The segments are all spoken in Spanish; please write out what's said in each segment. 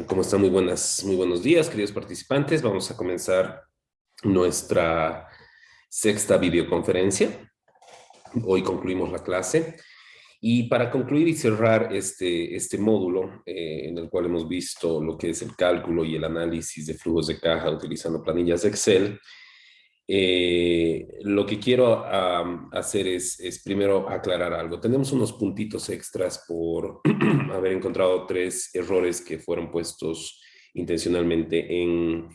¿Cómo están? Muy buenos días, queridos participantes. Vamos a comenzar nuestra sexta videoconferencia. Hoy concluimos la clase. Y para concluir y cerrar este módulo, en el cual hemos visto lo que es el cálculo y el análisis de flujos de caja utilizando planillas de Excel, lo que quiero hacer es primero aclarar algo. Tenemos unos puntitos extras por haber encontrado 3 errores que fueron puestos intencionalmente en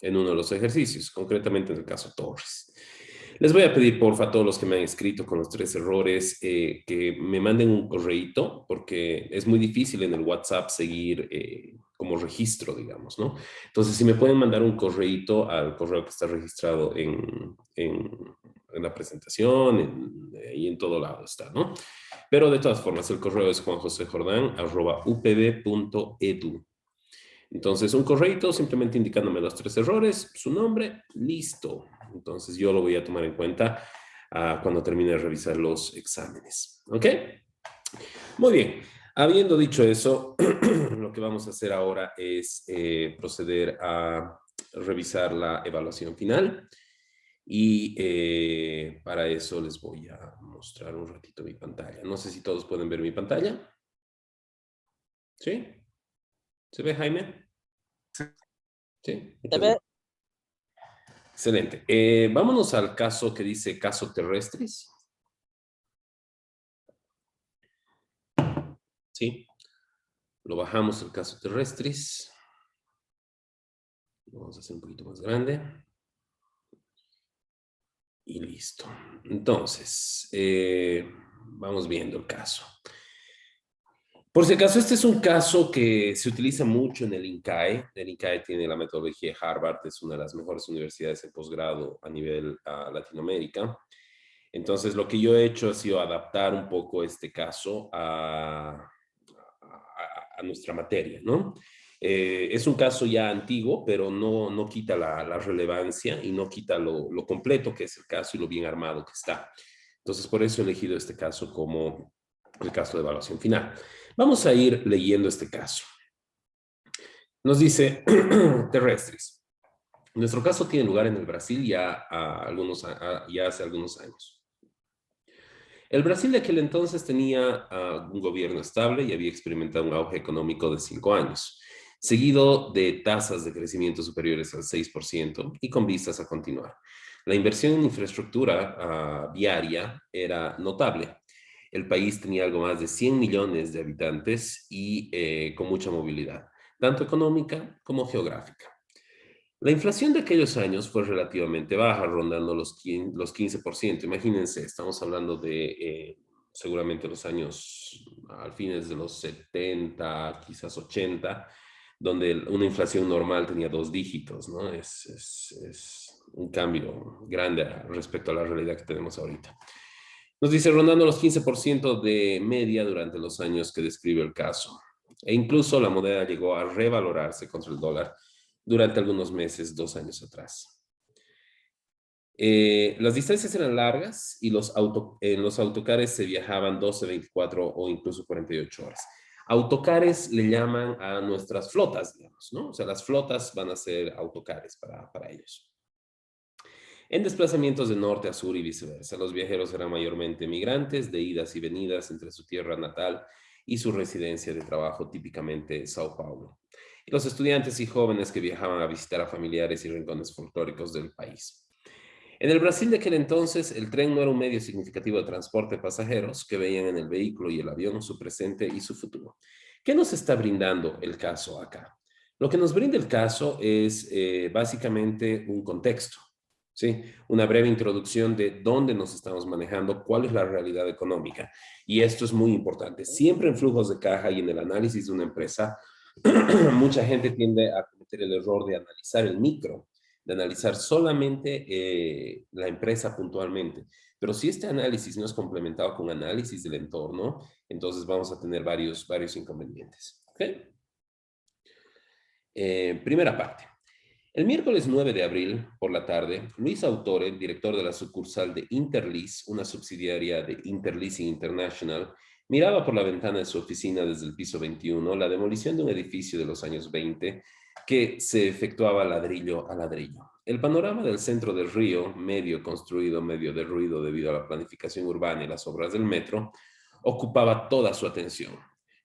uno de los ejercicios, concretamente en el caso Torres. Les voy a pedir, porfa, a todos los que me han escrito con los 3 errores, que me manden un correíto, porque es muy difícil en el WhatsApp seguir como registro, digamos, ¿no? Entonces, si me pueden mandar un correíto al correo que está registrado en la presentación, y en todo lado está, ¿no? Pero de todas formas, el correo es juanjosejordan@upb.edu. Entonces, un correíto simplemente indicándome los 3 errores, su nombre, listo. Entonces, yo lo voy a tomar en cuenta cuando termine de revisar los exámenes. ¿Ok? Muy bien. Habiendo dicho eso, lo que vamos a hacer ahora es proceder a revisar la evaluación final. Y para eso les voy a mostrar un ratito mi pantalla. No sé si todos pueden ver mi pantalla. ¿Sí? ¿Se ve, Jaime? Sí, Se muchas ve. gracias. Excelente. Vámonos al caso que dice caso terrestres. Sí, lo bajamos el caso terrestres. Lo vamos a hacer un poquito más grande. Y listo. Entonces, vamos viendo el caso. Por si acaso, este es un caso que se utiliza mucho en el INCAE. El INCAE tiene la metodología de Harvard, es una de las mejores universidades de posgrado a nivel Latinoamérica. Entonces, lo que yo he hecho ha sido adaptar un poco este caso a nuestra materia, ¿no? Es un caso ya antiguo, pero no quita la relevancia y no quita lo completo que es el caso y lo bien armado que está. Entonces, por eso he elegido este caso como el caso de evaluación final. Vamos a ir leyendo este caso. Nos dice terrestres. Nuestro caso tiene lugar en el Brasil ya hace algunos años. El Brasil de aquel entonces tenía un gobierno estable y había experimentado un auge económico de 5 años, seguido de tasas de crecimiento superiores al 6% y con vistas a continuar. La inversión en infraestructura viaria era notable. El país tenía algo más de 100 millones de habitantes y con mucha movilidad, tanto económica como geográfica. La inflación de aquellos años fue relativamente baja, rondando los 15%. Imagínense, estamos hablando de seguramente los años al fines de los 70, quizás 80, donde una inflación normal tenía 2 dígitos, ¿no? Es un cambio grande respecto a la realidad que tenemos ahorita. Nos dice rondando los 15% de media durante los años que describe el caso. E incluso la moneda llegó a revalorarse contra el dólar durante algunos meses, 2 años atrás. Las distancias eran largas y en los autocares se viajaban 12, 24 o incluso 48 horas. Autocares le llaman a nuestras flotas, digamos, ¿no? O sea, las flotas van a ser autocares para ellos. En desplazamientos de norte a sur y viceversa, los viajeros eran mayormente migrantes de idas y venidas entre su tierra natal y su residencia de trabajo, típicamente Sao Paulo, y los estudiantes y jóvenes que viajaban a visitar a familiares y rincones folclóricos del país. En el Brasil de aquel entonces, el tren no era un medio significativo de transporte de pasajeros que veían en el vehículo y el avión su presente y su futuro. ¿Qué nos está brindando el caso acá? Lo que nos brinda el caso es básicamente un contexto. ¿Sí? Una breve introducción de dónde nos estamos manejando, cuál es la realidad económica. Y esto es muy importante. Siempre en flujos de caja y en el análisis de una empresa, mucha gente tiende a cometer el error de analizar el micro, de analizar solamente la empresa puntualmente. Pero si este análisis no es complementado con análisis del entorno, entonces vamos a tener varios inconvenientes. ¿Okay? Primera parte. El miércoles 9 de abril, por la tarde, Luis Autore, director de la sucursal de Interlease, una subsidiaria de Interleasing International, Miraba por la ventana de su oficina desde el piso 21 la demolición de un edificio de los años 20 que se efectuaba ladrillo a ladrillo. El panorama del centro del río, medio construido, medio derruido debido a la planificación urbana y las obras del metro, ocupaba toda su atención,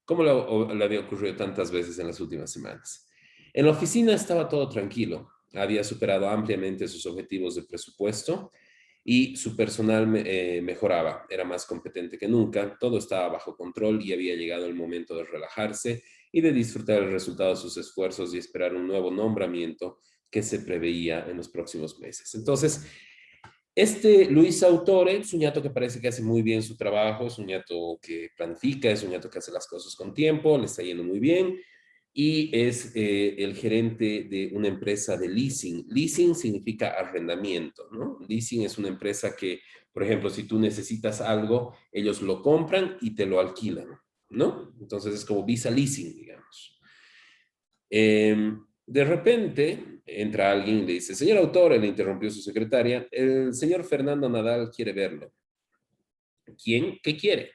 como le había ocurrido tantas veces en las últimas semanas. En la oficina estaba todo tranquilo. Había superado ampliamente sus objetivos de presupuesto y su personal mejoraba, era más competente que nunca, todo estaba bajo control y había llegado el momento de relajarse y de disfrutar el resultado de sus esfuerzos y esperar un nuevo nombramiento que se preveía en los próximos meses. Entonces, este Luis Autore es un ñato que parece que hace muy bien su trabajo, es un ñato que planifica, es un ñato que hace las cosas con tiempo, le está yendo muy bien y es el gerente de una empresa de leasing. Leasing significa arrendamiento, ¿no? Leasing es una empresa que, por ejemplo, si tú necesitas algo, ellos lo compran y te lo alquilan, ¿no? Entonces es como Visa Leasing, digamos. De repente entra alguien y le dice, señor autor, le interrumpió su secretaria, el señor Fernando Nadal quiere verlo. ¿Quién? ¿Qué quiere?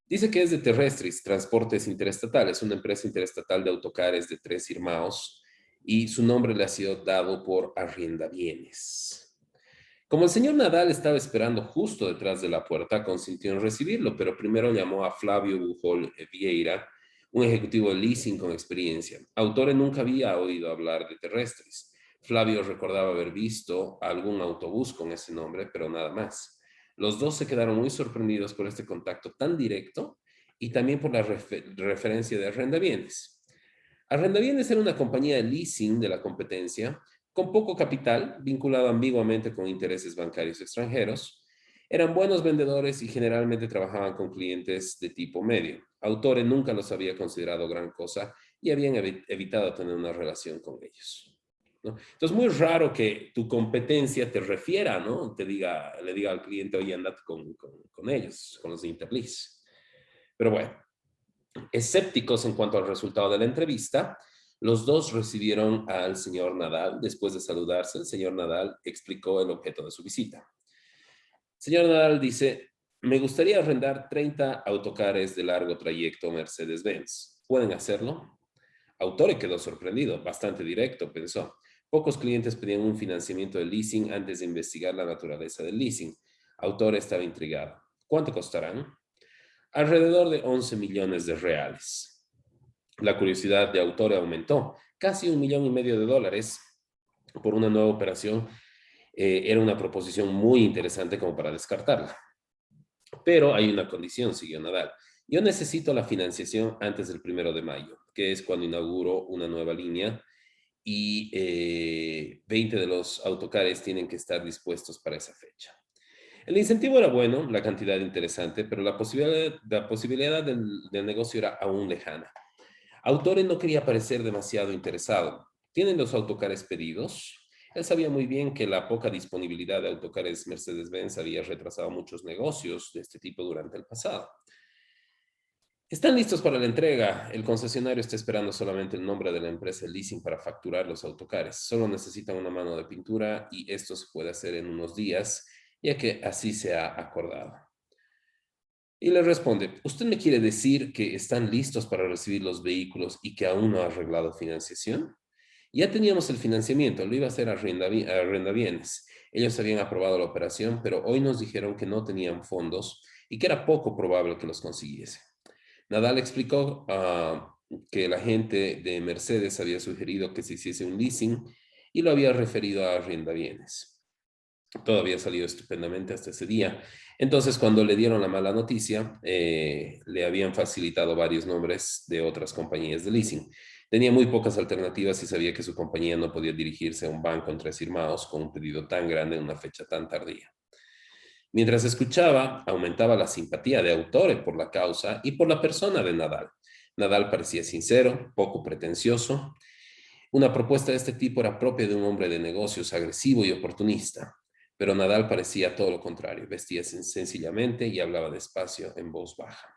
Dice que es de Terrestris, Transportes Interestatales, una empresa interestatal de autocares de tres firmados y su nombre le ha sido dado por Arriendabienes. Como el señor Nadal estaba esperando justo detrás de la puerta, consintió en recibirlo, pero primero llamó a Flavio Bujol Vieira, un ejecutivo de leasing con experiencia. Autore nunca había oído hablar de Terrestris. Flavio recordaba haber visto algún autobús con ese nombre, pero nada más. Los dos se quedaron muy sorprendidos por este contacto tan directo y también por la referencia de Arrendabienes. Arrendabienes era una compañía de leasing de la competencia con poco capital, vinculado ambiguamente con intereses bancarios extranjeros. Eran buenos vendedores y generalmente trabajaban con clientes de tipo medio. Autore nunca los había considerado gran cosa y habían evitado tener una relación con ellos, ¿no? Entonces, muy raro que tu competencia te refiera, ¿no? Le diga al cliente, oye, andate con ellos, con los de Interlease. Pero bueno, escépticos en cuanto al resultado de la entrevista, los dos recibieron al señor Nadal. Después de saludarse, el señor Nadal explicó el objeto de su visita. Señor Nadal dice, me gustaría arrendar 30 autocares de largo trayecto Mercedes-Benz. ¿Pueden hacerlo? Autore quedó sorprendido, bastante directo, pensó. Pocos clientes pedían un financiamiento de leasing antes de investigar la naturaleza del leasing. Autore estaba intrigado. ¿Cuánto costarán? Alrededor de 11 millones de reales. La curiosidad de Autore aumentó. Casi $1,500,000 por una nueva operación era una proposición muy interesante como para descartarla. Pero hay una condición, siguió Nadal. Yo necesito la financiación antes del 1 de mayo, que es cuando inauguro una nueva línea y 20 de los autocares tienen que estar dispuestos para esa fecha. El incentivo era bueno, la cantidad interesante, pero la posibilidad del negocio era aún lejana. Autore no quería parecer demasiado interesado. ¿Tienen los autocares pedidos? Él sabía muy bien que la poca disponibilidad de autocares Mercedes-Benz había retrasado muchos negocios de este tipo durante el pasado. Están listos para la entrega. El concesionario está esperando solamente el nombre de la empresa de leasing para facturar los autocares. Solo necesitan una mano de pintura y esto se puede hacer en unos días, ya que así se ha acordado. Y le responde, ¿usted me quiere decir que están listos para recibir los vehículos y que aún no ha arreglado financiación? Ya teníamos el financiamiento, lo iba a hacer Arrendabienes. Ellos habían aprobado la operación, pero hoy nos dijeron que no tenían fondos y que era poco probable que los consiguiese. Nadal explicó que la gente de Mercedes había sugerido que se hiciese un leasing y lo había referido a Arrendabienes. Todo había salido estupendamente hasta ese día. Entonces, cuando le dieron la mala noticia, le habían facilitado varios nombres de otras compañías de leasing. Tenía muy pocas alternativas y sabía que su compañía no podía dirigirse a un banco en tres firmados con un pedido tan grande en una fecha tan tardía. Mientras escuchaba, aumentaba la simpatía de Autore por la causa y por la persona de Nadal. Nadal parecía sincero, poco pretencioso. Una propuesta de este tipo era propia de un hombre de negocios agresivo y oportunista, pero Nadal parecía todo lo contrario, vestía sencillamente y hablaba despacio en voz baja.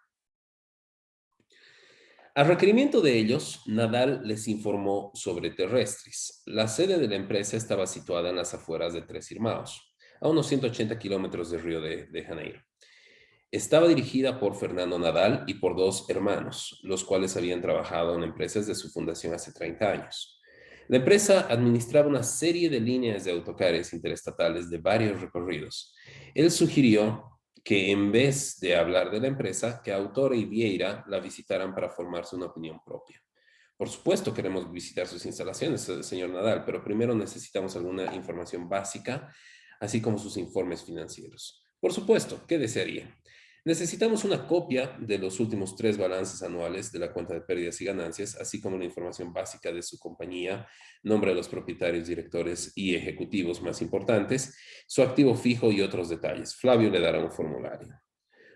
A requerimiento de ellos, Nadal les informó sobre Terrestris. La sede de la empresa estaba situada en las afueras de Tres Irmãos, a unos 180 kilómetros de Río de Janeiro. Estaba dirigida por Fernando Nadal y por dos hermanos, los cuales habían trabajado en empresas de su fundación hace 30 años. La empresa administraba una serie de líneas de autocares interestatales de varios recorridos. Él sugirió que en vez de hablar de la empresa, que Autor y Vieira la visitaran para formarse una opinión propia. Por supuesto, queremos visitar sus instalaciones, señor Nadal, pero primero necesitamos alguna información básica, así como sus informes financieros. Por supuesto, ¿qué desearía? Necesitamos una copia de los últimos 3 balances anuales de la cuenta de pérdidas y ganancias, así como la información básica de su compañía, nombre de los propietarios, directores y ejecutivos más importantes, su activo fijo y otros detalles. Flavio le dará un formulario.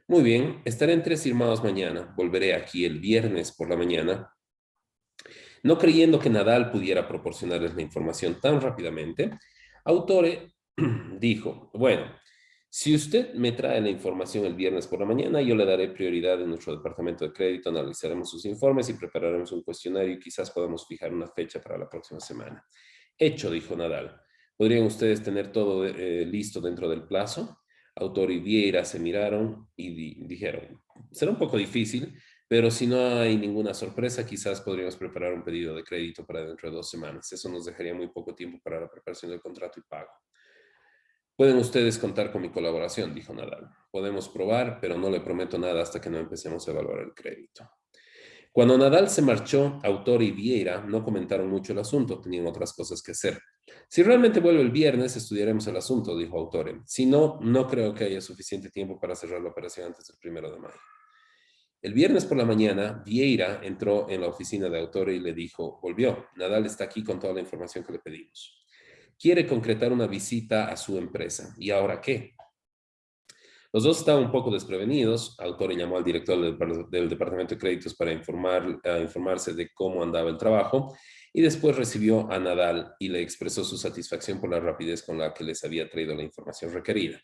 Muy bien, estaré en 3 firmados mañana. Volveré aquí el viernes por la mañana. No creyendo que Nadal pudiera proporcionarles la información tan rápidamente, Autore dijo, bueno, si usted me trae la información el viernes por la mañana, yo le daré prioridad en nuestro departamento de crédito, analizaremos sus informes y prepararemos un cuestionario y quizás podamos fijar una fecha para la próxima semana. Hecho, dijo Nadal. ¿Podrían ustedes tener todo listo dentro del plazo? Autor y Vieira se miraron y dijeron, será un poco difícil, pero si no hay ninguna sorpresa, quizás podríamos preparar un pedido de crédito para dentro de 2 semanas. Eso nos dejaría muy poco tiempo para la preparación del contrato y pago. Pueden ustedes contar con mi colaboración, dijo Nadal. Podemos probar, pero no le prometo nada hasta que no empecemos a evaluar el crédito. Cuando Nadal se marchó, Autor y Vieira no comentaron mucho el asunto, tenían otras cosas que hacer. Si realmente vuelve el viernes, estudiaremos el asunto, dijo Autore. Si no, no creo que haya suficiente tiempo para cerrar la operación antes del 1 de mayo. El viernes por la mañana, Vieira entró en la oficina de Autore y le dijo, volvió, Nadal está aquí con toda la información que le pedimos. Quiere concretar una visita a su empresa. ¿Y ahora qué? Los dos estaban un poco desprevenidos. Autore llamó al director del departamento de créditos para informarse de cómo andaba el trabajo y después recibió a Nadal y le expresó su satisfacción por la rapidez con la que les había traído la información requerida.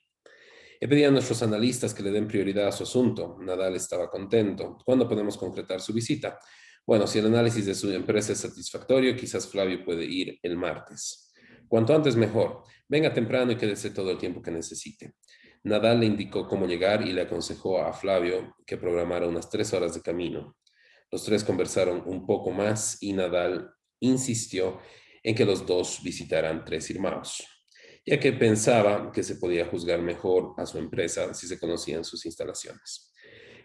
He pedido a nuestros analistas que le den prioridad a su asunto. Nadal estaba contento. ¿Cuándo podemos concretar su visita? Bueno, si el análisis de su empresa es satisfactorio, quizás Flavio puede ir el martes. Cuanto antes mejor. Venga temprano y quédese todo el tiempo que necesite. Nadal le indicó cómo llegar y le aconsejó a Flavio que programara unas 3 horas de camino. Los tres conversaron un poco más y Nadal insistió en que los dos visitaran Tres Irmãos, ya que pensaba que se podía juzgar mejor a su empresa si se conocían sus instalaciones.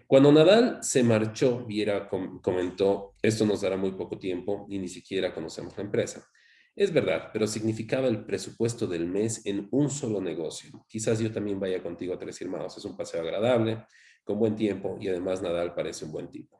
Cuando Nadal se marchó, Viera comentó, esto nos dará muy poco tiempo y ni siquiera conocemos la empresa. Es verdad, pero significaba el presupuesto del mes en un solo negocio. Quizás yo también vaya contigo a Tres Hermanos. Es un paseo agradable, con buen tiempo y además Nadal parece un buen tipo.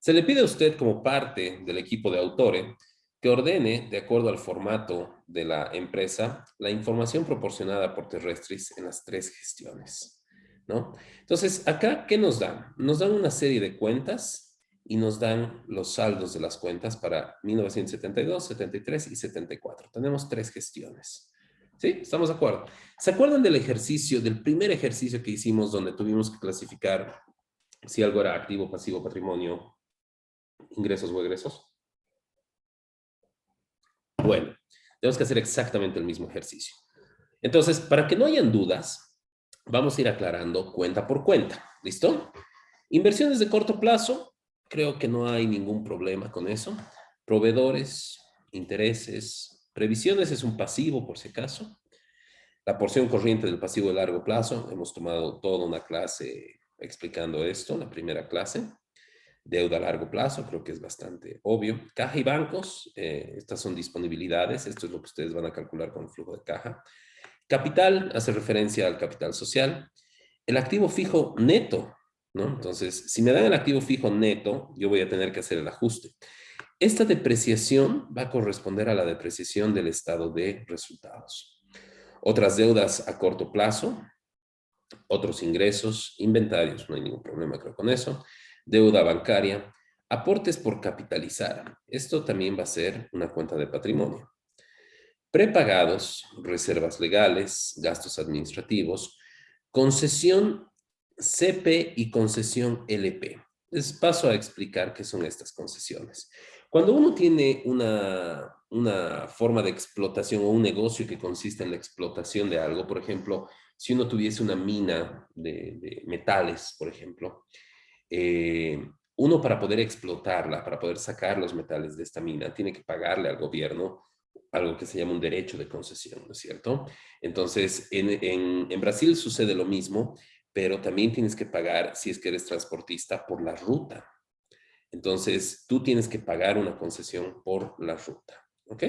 Se le pide a usted como parte del equipo de Autore que ordene, de acuerdo al formato de la empresa, la información proporcionada por Terrestris en las 3 gestiones, ¿no? Entonces, acá, ¿qué nos dan? Nos dan una serie de cuentas y nos dan los saldos de las cuentas para 1972, 73 y 74. Tenemos 3 gestiones. ¿Sí? ¿Estamos de acuerdo? ¿Se acuerdan del ejercicio, del primer ejercicio que hicimos donde tuvimos que clasificar si algo era activo, pasivo, patrimonio, ingresos o egresos? Bueno, tenemos que hacer exactamente el mismo ejercicio. Entonces, para que no hayan dudas, vamos a ir aclarando cuenta por cuenta. ¿Listo? Inversiones de corto plazo, creo que no hay ningún problema con eso. Proveedores, intereses, previsiones es un pasivo por si acaso. La porción corriente del pasivo de largo plazo, hemos tomado toda una clase explicando esto, la primera clase. Deuda a largo plazo, creo que es bastante obvio. Caja y bancos, estas son disponibilidades, esto es lo que ustedes van a calcular con el flujo de caja. Capital hace referencia al capital social. El activo fijo neto, ¿no? Entonces, si me dan el activo fijo neto, yo voy a tener que hacer el ajuste. Esta depreciación va a corresponder a la depreciación del estado de resultados. Otras deudas a corto plazo, otros ingresos, inventarios, no hay ningún problema creo con eso, deuda bancaria, aportes por capitalizar. Esto también va a ser una cuenta de patrimonio. Prepagados, reservas legales, gastos administrativos, concesión CP y concesión LP. Les paso a explicar qué son estas concesiones. Cuando uno tiene una forma de explotación o un negocio que consiste en la explotación de algo, por ejemplo, si uno tuviese una mina de metales, por ejemplo, uno para poder explotarla, para poder sacar los metales de esta mina, tiene que pagarle al gobierno algo que se llama un derecho de concesión, ¿no es cierto? Entonces, en Brasil sucede lo mismo, pero también tienes que pagar, si es que eres transportista, por la ruta. Entonces, tú tienes que pagar una concesión por la ruta, ¿ok?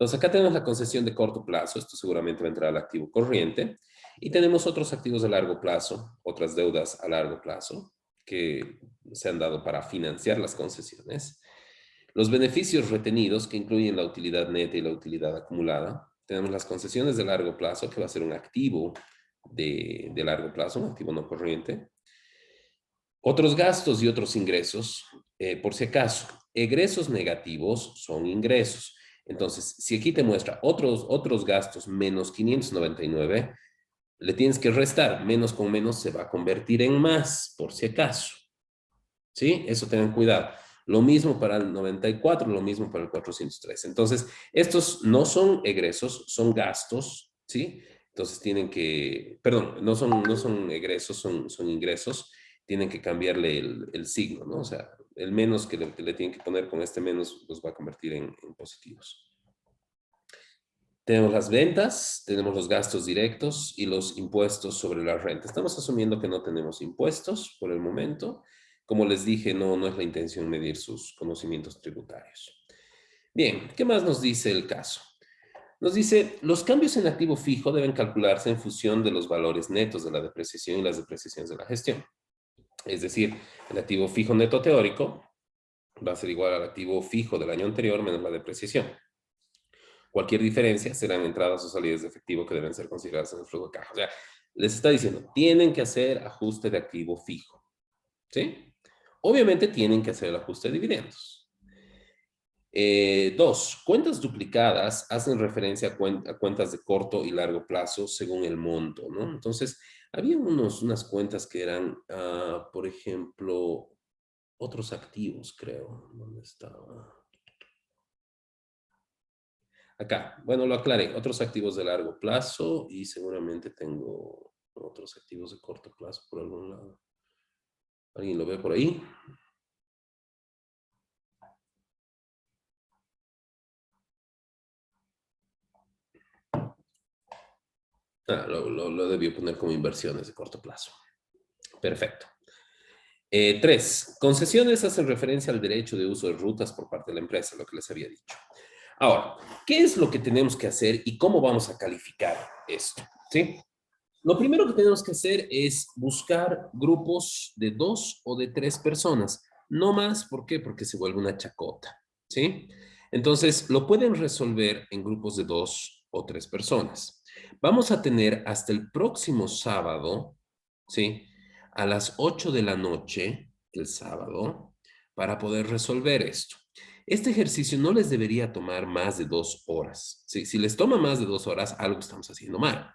Entonces, acá tenemos la concesión de corto plazo, esto seguramente va a entrar al activo corriente, y tenemos otros activos de largo plazo, otras deudas a largo plazo, que se han dado para financiar las concesiones. Los beneficios retenidos, que incluyen la utilidad neta y la utilidad acumulada. Tenemos las concesiones de largo plazo, que va a ser un activo de largo plazo, un activo no corriente. Otros gastos y otros ingresos, por si acaso, egresos negativos son ingresos. Entonces, si aquí te muestra otros gastos menos 599, le tienes que restar. Menos con menos se va a convertir en más, por si acaso. ¿Sí? Eso tengan cuidado. Lo mismo para el 94, lo mismo para el 403. Entonces, estos no son egresos, son gastos, ¿sí? Entonces tienen que, perdón, no son egresos, son ingresos. Tienen que cambiarle el signo, ¿no? O sea, el menos que le tienen que poner con este menos los va a convertir en positivos. Tenemos las ventas, tenemos los gastos directos y los impuestos sobre la renta. Estamos asumiendo que no tenemos impuestos por el momento. Como les dije, no es la intención medir sus conocimientos tributarios. Bien, ¿qué más nos dice el caso? Nos dice, los cambios en activo fijo deben calcularse en función de los valores netos de la depreciación y las depreciaciones de la gestión. Es decir, el activo fijo neto teórico va a ser igual al activo fijo del año anterior menos la depreciación. Cualquier diferencia serán entradas o salidas de efectivo que deben ser consideradas en el flujo de caja. O sea, les está diciendo, tienen que hacer ajuste de activo fijo. ¿Sí? Obviamente tienen que hacer el ajuste de dividendos. Dos, cuentas duplicadas hacen referencia a cuentas de corto y largo plazo según el monto, ¿no? Entonces, había unas cuentas que eran, por ejemplo, otros activos, creo. ¿Dónde estaba? Acá, bueno, lo aclaré, otros activos de largo plazo y seguramente tengo otros activos de corto plazo por algún lado. ¿Alguien lo ve por ahí? Lo debió poner como inversiones de corto plazo. Perfecto. Tres, concesiones hacen referencia al derecho de uso de rutas por parte de la empresa, lo que les había dicho. Ahora, ¿qué es lo que tenemos que hacer y cómo vamos a calificar esto? ¿Sí? Lo primero que tenemos que hacer es buscar grupos de 2 o de 3 personas. No más, ¿por qué? Porque se vuelve una chacota, ¿sí? Entonces, lo pueden resolver en grupos de 2 o 3 personas. Vamos a tener hasta el próximo sábado, ¿sí? A las 8 de la noche, el sábado, para poder resolver esto. Este ejercicio no les debería tomar más de 2 horas. ¿Sí? Si les toma más de 2 horas, algo estamos haciendo mal.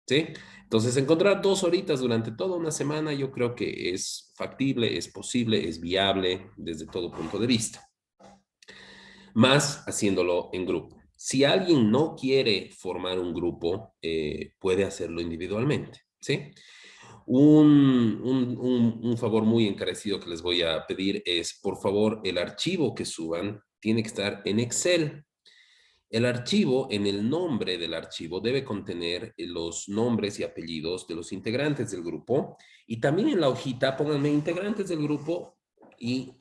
¿Sí? Entonces, encontrar 2 horitas durante toda una semana, yo creo que es factible, es posible, es viable desde todo punto de vista. Más haciéndolo en grupo. Si alguien no quiere formar un grupo, puede hacerlo individualmente, ¿sí? Un favor muy encarecido que les voy a pedir es, por favor, el archivo que suban tiene que estar en Excel. El archivo, en el nombre del archivo, debe contener los nombres y apellidos de los integrantes del grupo y también en la hojita pónganme integrantes del grupo y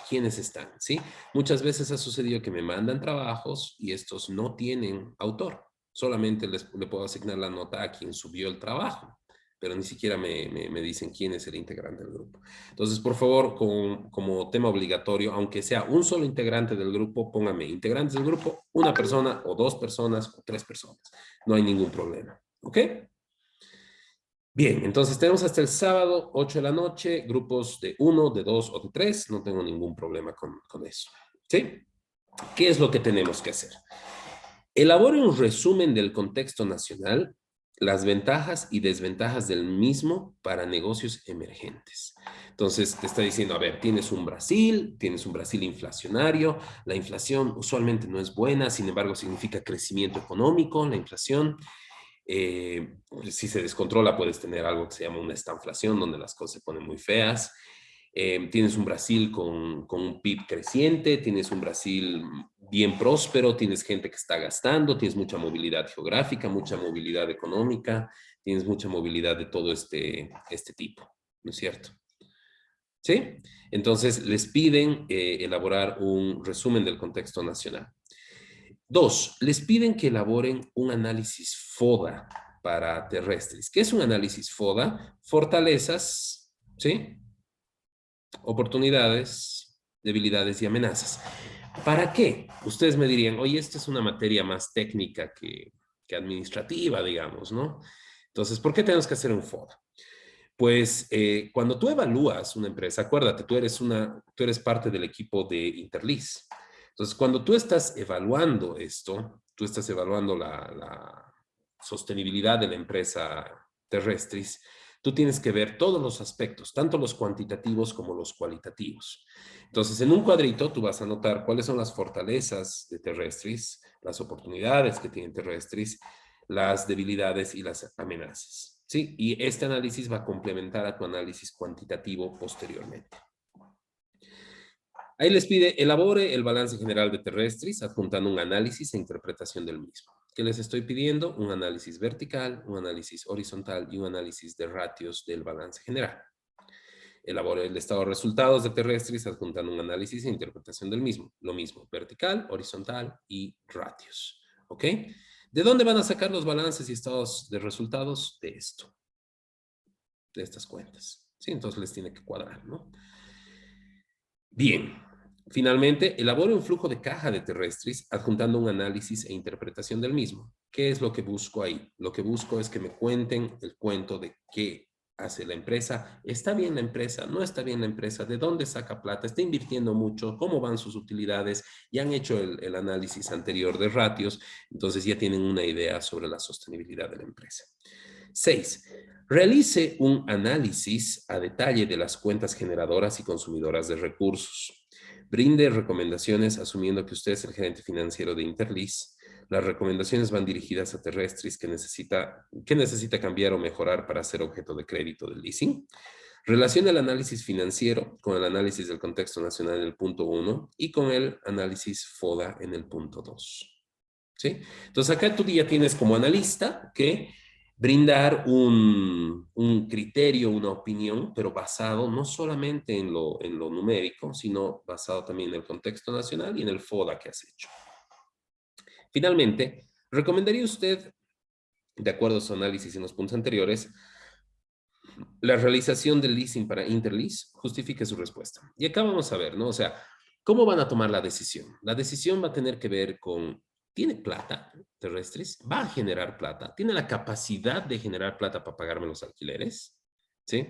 quiénes están, ¿sí? Muchas veces ha sucedido que me mandan trabajos y estos no tienen autor. Solamente le puedo asignar la nota a quien subió el trabajo, pero ni siquiera me dicen quién es el integrante del grupo. Entonces, por favor, como tema obligatorio, aunque sea un solo integrante del grupo, póngame integrantes del grupo, una persona o 2 personas o 3 personas. No hay ningún problema. ¿Ok? Bien, entonces tenemos hasta el sábado, 8 de la noche, grupos de 1, de 2 o de 3. No tengo ningún problema con eso. ¿Sí? ¿Qué es lo que tenemos que hacer? Elabore un resumen del contexto nacional, las ventajas y desventajas del mismo para negocios emergentes. Entonces, te está diciendo, a ver, tienes un Brasil inflacionario, la inflación usualmente no es buena, sin embargo, significa crecimiento económico, la inflación. Si se descontrola, puedes tener algo que se llama una estanflación, donde las cosas se ponen muy feas. Tienes un Brasil con un PIB creciente, tienes un Brasil bien próspero, tienes gente que está gastando, tienes mucha movilidad geográfica, mucha movilidad económica, tienes mucha movilidad de todo este tipo, ¿no es cierto? ¿Sí? Entonces, les piden elaborar un resumen del contexto nacional. Dos, les piden que elaboren un análisis FODA para terrestres. ¿Qué es un análisis FODA? Fortalezas, ¿sí? Oportunidades, debilidades y amenazas. ¿Para qué? Ustedes me dirían, oye, esta es una materia más técnica que administrativa, digamos, ¿no? Entonces, ¿por qué tenemos que hacer un FODA? Pues cuando tú evalúas una empresa, acuérdate, tú eres parte del equipo de Interlis. Entonces, cuando tú estás evaluando esto, tú estás evaluando la sostenibilidad de la empresa terrestris, tú tienes que ver todos los aspectos, tanto los cuantitativos como los cualitativos. Entonces, en un cuadrito tú vas a anotar cuáles son las fortalezas de terrestris, las oportunidades que tiene terrestris, las debilidades y las amenazas. ¿Sí? Y este análisis va a complementar a tu análisis cuantitativo posteriormente. Ahí les pide, elabore el balance general de terrestris, adjuntando un análisis e interpretación del mismo. ¿Qué les estoy pidiendo? Un análisis vertical, un análisis horizontal y un análisis de ratios del balance general. Elabore el estado de resultados de terrestris, adjuntando un análisis e interpretación del mismo. Lo mismo, vertical, horizontal y ratios. ¿Ok? ¿De dónde van a sacar los balances y estados de resultados? De esto, de estas cuentas. ¿Sí? Entonces les tiene que cuadrar, ¿no? Bien. Finalmente, elabore un flujo de caja de terrestris adjuntando un análisis e interpretación del mismo. ¿Qué es lo que busco ahí? Lo que busco es que me cuenten el cuento de qué hace la empresa. ¿Está bien la empresa? ¿No está bien la empresa? ¿De dónde saca plata? ¿Está invirtiendo mucho? ¿Cómo van sus utilidades? Ya han hecho el análisis anterior de ratios, entonces ya tienen una idea sobre la sostenibilidad de la empresa. 6. Realice un análisis a detalle de las cuentas generadoras y consumidoras de recursos. Brinde recomendaciones asumiendo que usted es el gerente financiero de Interlis. Las recomendaciones van dirigidas a terrestris que necesita cambiar o mejorar para ser objeto de crédito del leasing. Relaciona el análisis financiero con el análisis del contexto nacional en el punto 1 y con el análisis FODA en el punto 2. ¿Sí? Entonces acá tú ya tienes como analista que brindar un criterio, una opinión, pero basado no solamente en lo numérico, sino basado también en el contexto nacional y en el FODA que has hecho. Finalmente, ¿recomendaría usted, de acuerdo a su análisis en los puntos anteriores, la realización del leasing para Interlease? Justifique su respuesta. Y acá vamos a ver, ¿no? O sea, ¿cómo van a tomar la decisión? La decisión va a tener que ver con, ¿tiene plata terrestres? ¿Va a generar plata? ¿Tiene la capacidad de generar plata para pagarme los alquileres? ¿Sí?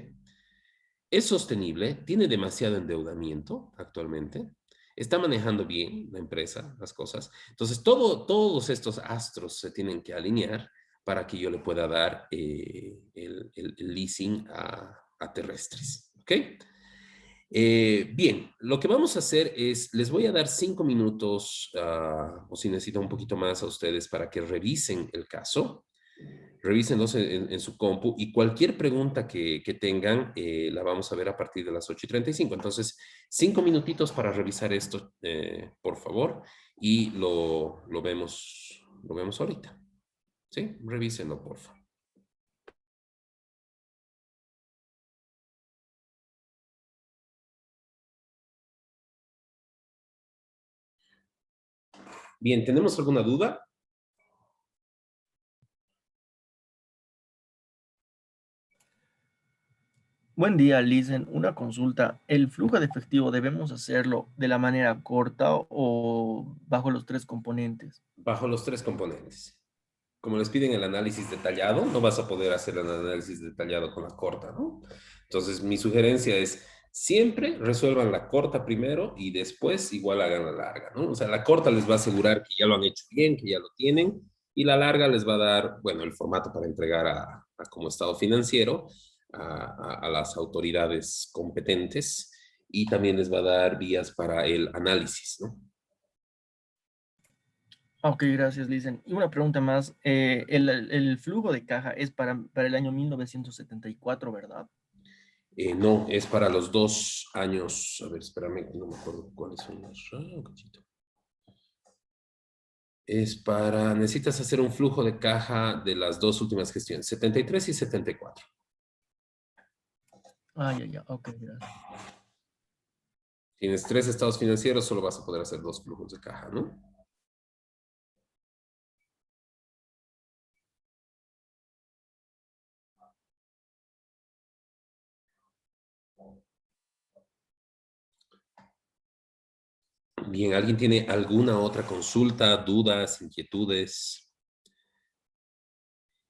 ¿Es sostenible? ¿Tiene demasiado endeudamiento actualmente? ¿Está manejando bien la empresa, las cosas? Entonces, todos estos astros se tienen que alinear para que yo le pueda dar el leasing a terrestres. ¿Ok? Bien, lo que vamos a hacer es, les voy a dar 5 minutos, o si necesito un poquito más a ustedes para que revisen el caso. Revísenlos en su compu y cualquier pregunta que tengan la vamos a ver a partir de las 8:35. Entonces, 5 minutitos para revisar esto, por favor, y lo vemos ahorita. ¿Sí? Revísenlo, por favor. Bien, ¿tenemos alguna duda? Buen día, Lisen. Una consulta. ¿El flujo de efectivo debemos hacerlo de la manera corta o bajo los tres componentes? Bajo los 3 componentes. Como les piden el análisis detallado, no vas a poder hacer el análisis detallado con la corta, ¿no? Entonces, mi sugerencia es, siempre resuelvan la corta primero y después igual hagan la larga, ¿no? O sea, la corta les va a asegurar que ya lo han hecho bien, que ya lo tienen, y la larga les va a dar, bueno, el formato para entregar como estado financiero a las autoridades competentes y también les va a dar vías para el análisis, ¿no? Ok, gracias, Lisen. Y una pregunta más. El flujo de caja es para el año 1974, ¿verdad? No, es para los 2 años. A ver, espérame, no me acuerdo cuáles son los. Un cachito. Es para, necesitas hacer un flujo de caja de las dos últimas gestiones, 73 y 74. Ah, ya, ya. Ok, gracias. Tienes 3 estados financieros, solo vas a poder hacer 2 flujos de caja, ¿no? Bien, ¿alguien tiene alguna otra consulta, dudas, inquietudes?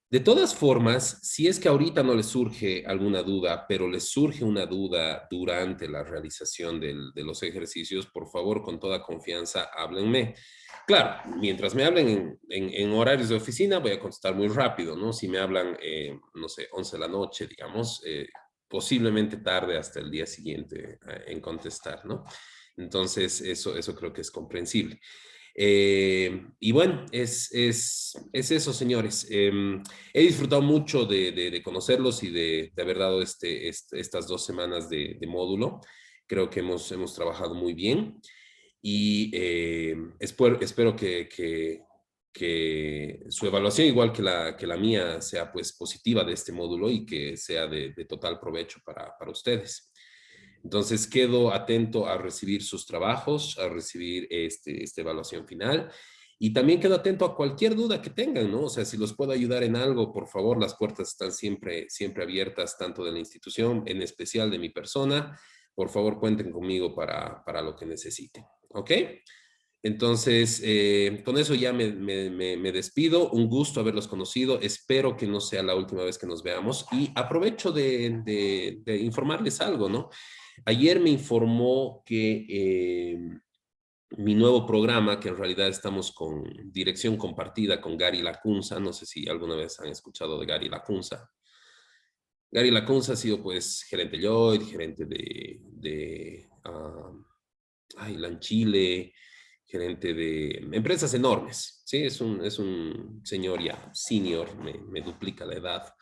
De todas formas, si es que ahorita no les surge alguna duda, pero les surge una duda durante la realización de los ejercicios, por favor, con toda confianza, háblenme. Claro, mientras me hablen en horarios de oficina, voy a contestar muy rápido, ¿no? Si me hablan, no sé, 11 de la noche, digamos, posiblemente tarde hasta el día siguiente en contestar, ¿no? Entonces, eso creo que es comprensible. Y bueno, es eso, señores. He disfrutado mucho de conocerlos y de haber dado estas 2 semanas de módulo. Creo que hemos trabajado muy bien y espero que su evaluación, igual que la mía, sea pues positiva de este módulo y que sea de total provecho para ustedes. Entonces, quedo atento a recibir sus trabajos, a recibir esta evaluación final y también quedo atento a cualquier duda que tengan, ¿no? O sea, si los puedo ayudar en algo, por favor, las puertas están siempre abiertas, tanto de la institución, en especial de mi persona. Por favor, cuenten conmigo para lo que necesiten, ¿ok? Entonces, con eso ya me despido. Un gusto haberlos conocido. Espero que no sea la última vez que nos veamos y aprovecho de informarles algo, ¿no? Ayer me informó que mi nuevo programa, que en realidad estamos con dirección compartida con Gary Lacunza, no sé si alguna vez han escuchado de Gary Lacunza. Gary Lacunza ha sido pues gerente Lloyd, gerente de Lanchile, gerente de empresas enormes, ¿sí? Es un señor ya senior, me duplica la edad,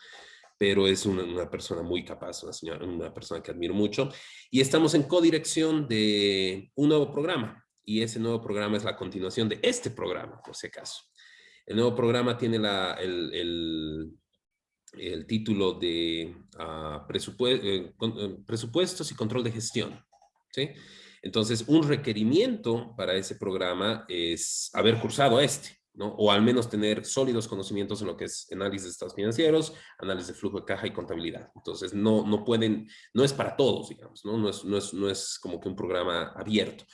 pero es una persona muy capaz, una persona que admiro mucho. Y estamos en codirección de un nuevo programa, y ese nuevo programa es la continuación de este programa, por si acaso. El nuevo programa tiene el título de presupuestos y control de gestión, ¿sí? Entonces, un requerimiento para ese programa es haber cursado ¿no? O al menos tener sólidos conocimientos en lo que es análisis de estados financieros, análisis de flujo de caja y contabilidad. Entonces, no es para todos, digamos, ¿no? No es como que un programa abierto,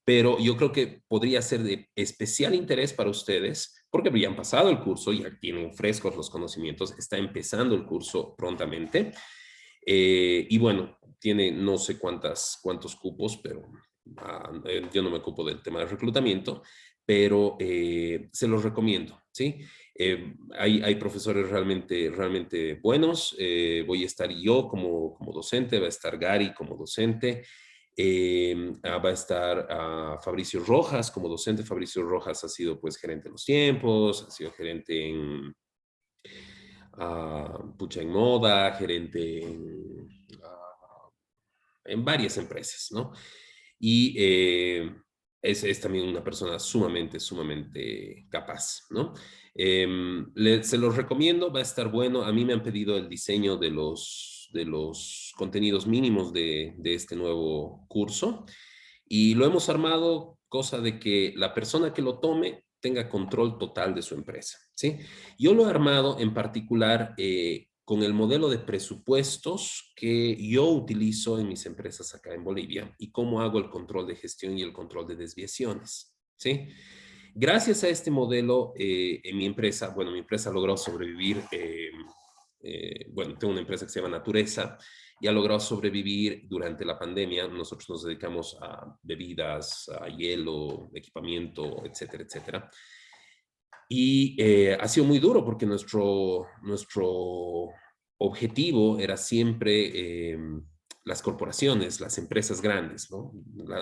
pero yo creo que podría ser de especial interés para ustedes porque ya han pasado el curso, ya tienen frescos los conocimientos, está empezando el curso prontamente y bueno, tiene no sé cuántos cupos, pero yo no me ocupo del tema de reclutamiento, pero se los recomiendo, ¿sí? Hay profesores realmente buenos, voy a estar yo como docente, va a estar Gary como docente, va a estar Fabricio Rojas como docente. Fabricio Rojas ha sido pues gerente en Los Tiempos, ha sido gerente en Moda, gerente en varias empresas, ¿no? Y es también una persona sumamente capaz, ¿no? Se los recomiendo, va a estar bueno. A mí me han pedido el diseño de los contenidos mínimos de este nuevo curso y lo hemos armado, cosa de que la persona que lo tome tenga control total de su empresa, ¿sí? Yo lo he armado en particular con el modelo de presupuestos que yo utilizo en mis empresas acá en Bolivia y cómo hago el control de gestión y el control de desviaciones, ¿sí? Gracias a este modelo, en mi empresa logró sobrevivir, bueno, tengo una empresa que se llama Natureza y ha logrado sobrevivir durante la pandemia. Nosotros nos dedicamos a bebidas, a hielo, equipamiento, etcétera, etcétera. Y ha sido muy duro porque nuestro objetivo era siempre las corporaciones, las empresas grandes, ¿no?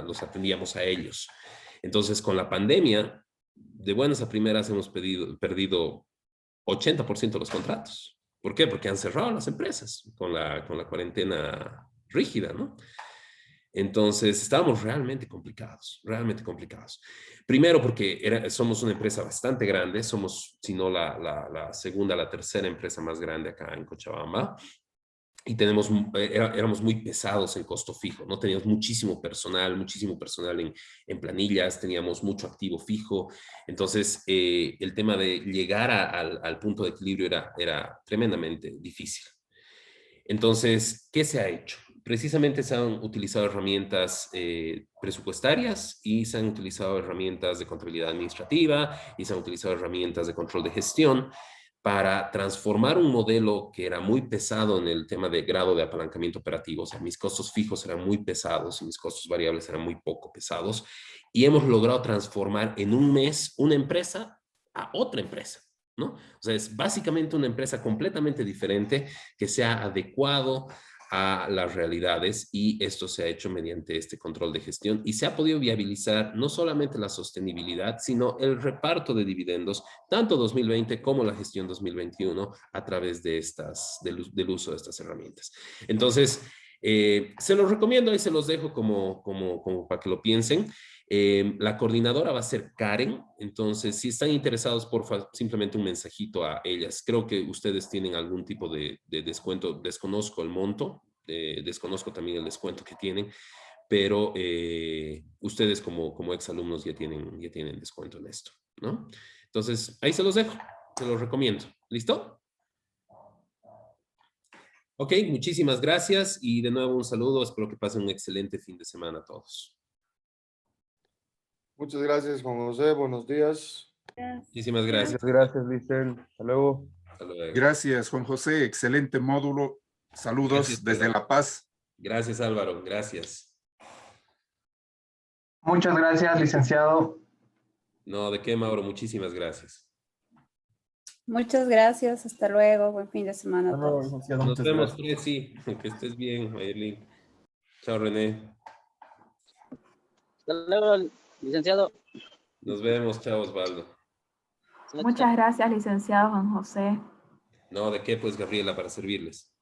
Los atendíamos a ellos. Entonces, con la pandemia, de buenas a primeras hemos perdido 80% de los contratos. ¿Por qué? Porque han cerrado las empresas con la cuarentena rígida, ¿no? Entonces, estábamos realmente complicados, realmente complicados. Primero porque somos una empresa bastante grande, somos, si no la segunda, la tercera empresa más grande acá en Cochabamba, y éramos muy pesados en costo fijo, ¿no? Teníamos muchísimo personal en planillas, teníamos mucho activo fijo, entonces el tema de llegar al punto de equilibrio era tremendamente difícil. Entonces, ¿qué se ha hecho? Precisamente se han utilizado herramientas presupuestarias y se han utilizado herramientas de contabilidad administrativa y se han utilizado herramientas de control de gestión para transformar un modelo que era muy pesado en el tema de grado de apalancamiento operativo. O sea, mis costos fijos eran muy pesados y mis costos variables eran muy poco pesados. Y hemos logrado transformar en un mes una empresa a otra empresa, ¿no? O sea, es básicamente una empresa completamente diferente que se ha adecuado a las realidades y esto se ha hecho mediante este control de gestión y se ha podido viabilizar no solamente la sostenibilidad, sino el reparto de dividendos, tanto 2020 como la gestión 2021 a través de del uso de estas herramientas. Entonces, se los recomiendo y se los dejo como para que lo piensen. La coordinadora va a ser Karen, entonces si están interesados, porfa, simplemente un mensajito a ellas. Creo que ustedes tienen algún tipo de descuento, desconozco el monto, desconozco también el descuento que tienen, pero ustedes como exalumnos ya tienen descuento en esto, ¿no? Entonces, ahí se los dejo, se los recomiendo. ¿Listo? Ok, muchísimas gracias y de nuevo un saludo. Espero que pasen un excelente fin de semana a todos. Muchas gracias, Juan José. Buenos días. Muchísimas gracias. Muchas gracias, Licen. Hasta luego. Hasta luego. Gracias, Juan José. Excelente módulo. Saludos Gracias, desde Álvaro. La Paz. Gracias, Álvaro. Gracias. Muchas gracias, licenciado. No, ¿de qué, Mauro? Muchísimas gracias. Muchas gracias. Hasta luego. Buen fin de semana a Hasta luego, todos. licenciado. Nos Muchas vemos, gracias. Tracy. Que estés bien, Mayerlin. Chao, René. Hasta luego, licenciado. Nos vemos. Chao, Osvaldo. Muchas gracias, licenciado Juan José. No, ¿de qué? Pues, Gabriela, para servirles.